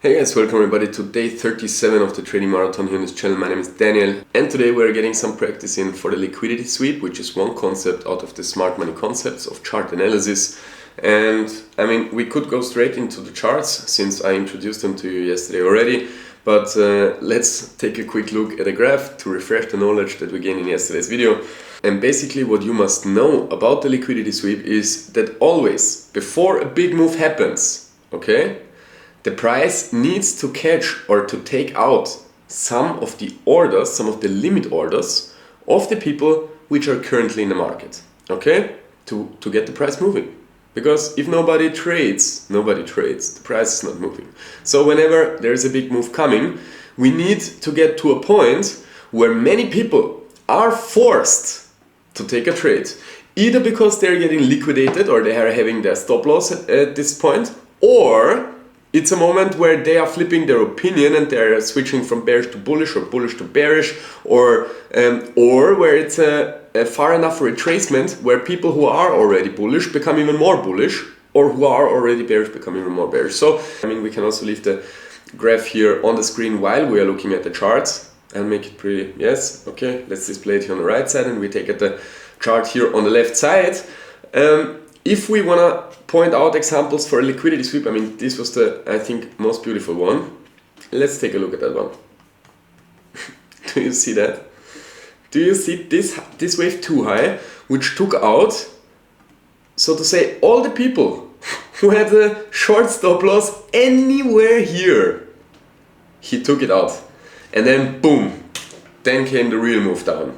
Hey guys, welcome everybody to day 37 of the trading marathon here on this channel. My name is Daniel, and today we're getting some practice in for the liquidity sweep, which is one concept out of the smart money concepts of chart analysis. And I mean, we could go straight into the charts since I introduced them to you yesterday already, but let's take a quick look at a graph to refresh the knowledge that we gained in yesterday's video. And basically what you must know about the liquidity sweep is that always before a big move happens, okay, the price needs to catch or to take out some of the orders, some of the limit orders of the people which are currently in the market, okay, to get the price moving. Because if nobody trades, the price is not moving. So whenever there is a big move coming, we need to get to a point where many people are forced to take a trade, either because they're getting liquidated or they are having their stop loss at this point, or it's a moment where they are flipping their opinion and they're switching from bearish to bullish or bullish to bearish, or where it's a far enough retracement where people who are already bullish become even more bullish, or who are already bearish become even more bearish. So, I mean, we can also leave the graph here on the screen while we are looking at the charts and make it pretty, yes, okay, let's display it here on the right side and we take at the chart here on the left side. If we want to point out examples for a liquidity sweep, I mean, this was the, I think, most beautiful one. Let's take a look at that one. Do you see that? Do you see this wave too high, which took out, so to say, all the people who had a short stop loss anywhere here? He took it out. And then, boom, then came the real move down.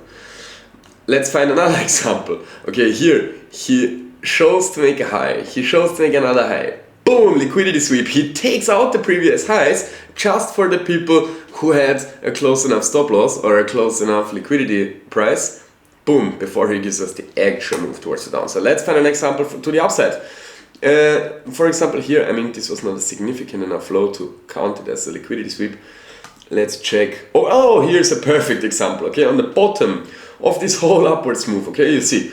Let's find another example. Okay, here, he shows to make a high, he shows to make another high, boom, liquidity sweep, he takes out the previous highs just for the people who had a close enough stop loss or a close enough liquidity price, boom, before he gives us the actual move towards the downside. Let's find an example to the upside. For example here, I mean, this was not a significant enough low to count it as a liquidity sweep. Let's check. Oh, here's a perfect example, okay, on the bottom of this whole upwards move, okay, you see,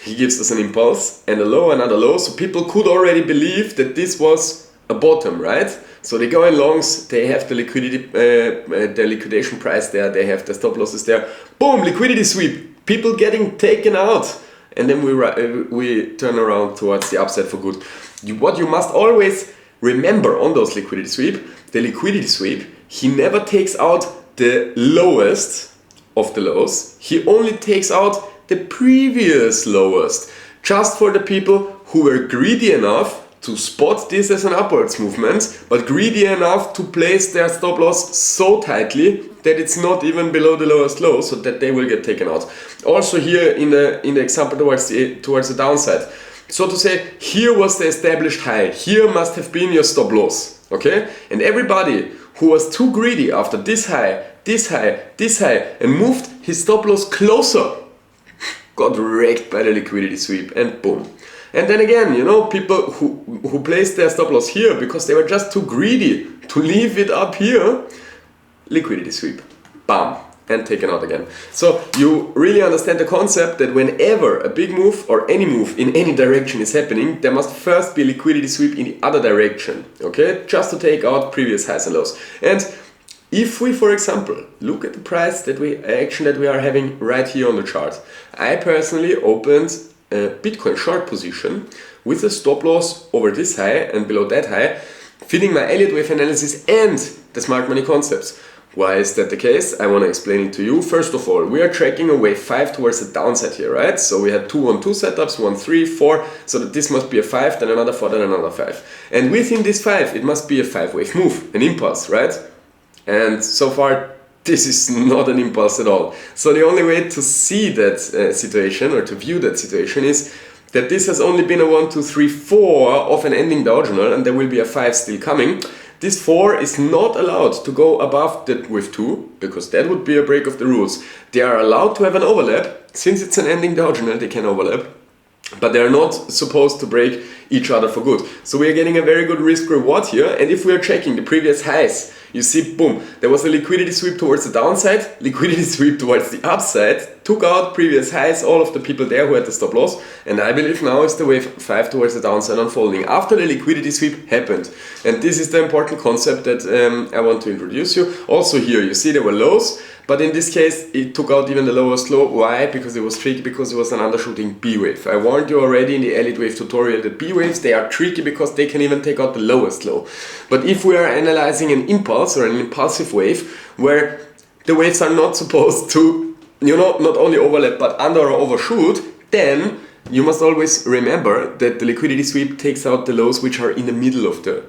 he gives us an impulse and a low, another low, so people could already believe that this was a bottom, right? So they go in longs, they have the liquidity, the liquidation price there, they have the stop losses there. Boom, liquidity sweep, people getting taken out, and then we turn around towards the upside for good. What you must always remember on those liquidity sweep, the liquidity sweep, he never takes out the lowest of the lows. He only takes out the previous lowest, just for the people who were greedy enough to spot this as an upwards movement, but greedy enough to place their stop loss so tightly that it's not even below the lowest low, so that they will get taken out. Also here in the example towards the downside, so to say, here was the established high, here must have been your stop loss, okay? And everybody who was too greedy after this high, this high, this high, and moved his stop loss closer, got wrecked by the liquidity sweep, and boom. And then again, you know, people who placed their stop loss here because they were just too greedy to leave it up here, liquidity sweep, bam, and taken out again. So you really understand the concept that whenever a big move or any move in any direction is happening, there must first be liquidity sweep in the other direction, okay, just to take out previous highs and lows. And if we, for example, look at the price action that we are having right here on the chart, I personally opened a Bitcoin short position with a stop loss over this high and below that high, fitting my Elliott wave analysis and the smart money concepts. Why is that the case? I want to explain it to you. First of all, we are tracking a wave 5 towards the downside here, right? So we had 2 1 2 setups, 1 3 4, so that this must be a 5, then another 4, then another 5. And within this 5, it must be a 5-wave move, an impulse, right? And so far, this is not an impulse at all. So the only way to see that situation or to view that situation is that this has only been a 1, 2, 3, 4 of an ending Dow journal, and there will be a 5 still coming. This 4 is not allowed to go above that with 2, because that would be a break of the rules. They are allowed to have an overlap. Since it's an ending Dow journal, they can overlap, but they're not supposed to break each other for good. So we are getting a very good risk reward here, and if we are checking the previous highs, you see, boom, there was a liquidity sweep towards the downside, liquidity sweep towards the upside, took out previous highs, all of the people there who had the stop loss, and I believe now is the wave 5 towards the downside unfolding after the liquidity sweep happened. And this is the important concept that I want to introduce you. Also here you see there were lows, but in this case it took out even the lowest low. Why? Because it was tricky, because it was an undershooting B wave. I warned you already in the elite wave tutorial that B waves, they are tricky because they can even take out the lowest low. But if we are analyzing an impulse or an impulsive wave where the waves are not supposed to, not only overlap but under or overshoot, then you must always remember that the liquidity sweep takes out the lows which are in the middle of the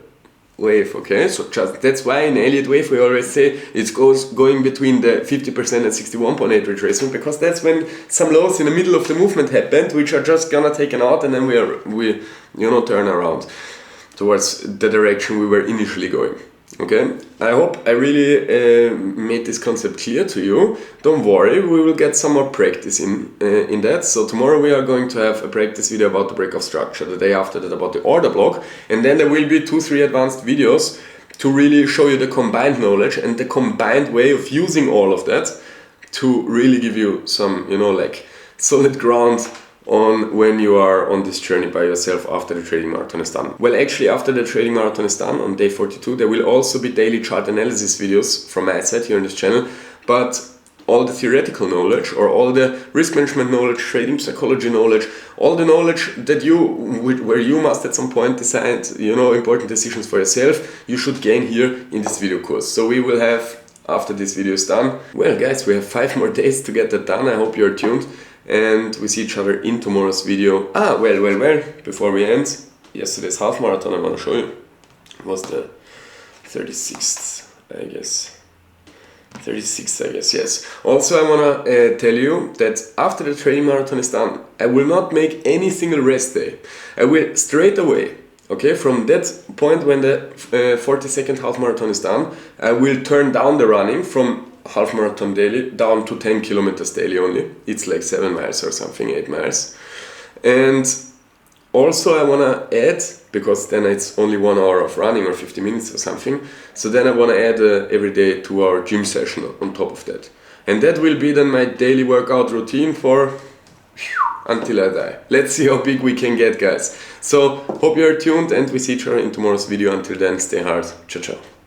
wave, okay? So just that's why in Elliott wave we always say it's going between the 50% and 61.8 retracement, because that's when some lows in the middle of the movement happened, which are just gonna taken out, and then we turn around towards the direction we were initially going. Okay, I hope I really made this concept clear to you. Don't worry, we will get some more practice in that. So tomorrow we are going to have a practice video about the breakout structure, the day after that about the order block, and then there will be 2-3 advanced videos to really show you the combined knowledge and the combined way of using all of that to really give you some, like solid ground on when you are on this journey by yourself after the trading marathon is done. Well, actually after the trading marathon is done on day 42, there will also be daily chart analysis videos from my side here on this channel, but all the theoretical knowledge or all the risk management knowledge, trading psychology knowledge, all the knowledge that where you must at some point decide, important decisions for yourself, you should gain here in this video course. So we will have, after this video is done, well guys, we have 5 more days to get that done. I hope you're tuned. And we see each other in tomorrow's video. Well, before we end, yesterday's half marathon I want to show you was the 36th, I guess. 36th, I guess, yes. Also, I want to tell you that after the trading marathon is done, I will not make any single rest day. I will straight away, okay, from that point when the 42nd half marathon is done, I will turn down the running from half marathon daily down to 10 kilometers daily only. It's like 7 miles or something, 8 miles. And also I want to add, because then it's only 1 hour of running or 50 minutes or something, so then I want to add every day 2-hour gym session on top of that. And that will be then my daily workout routine for until I die. Let's see how big we can get, guys. So hope you're tuned, and we see each other in tomorrow's video. Until then, stay hard. Ciao, ciao.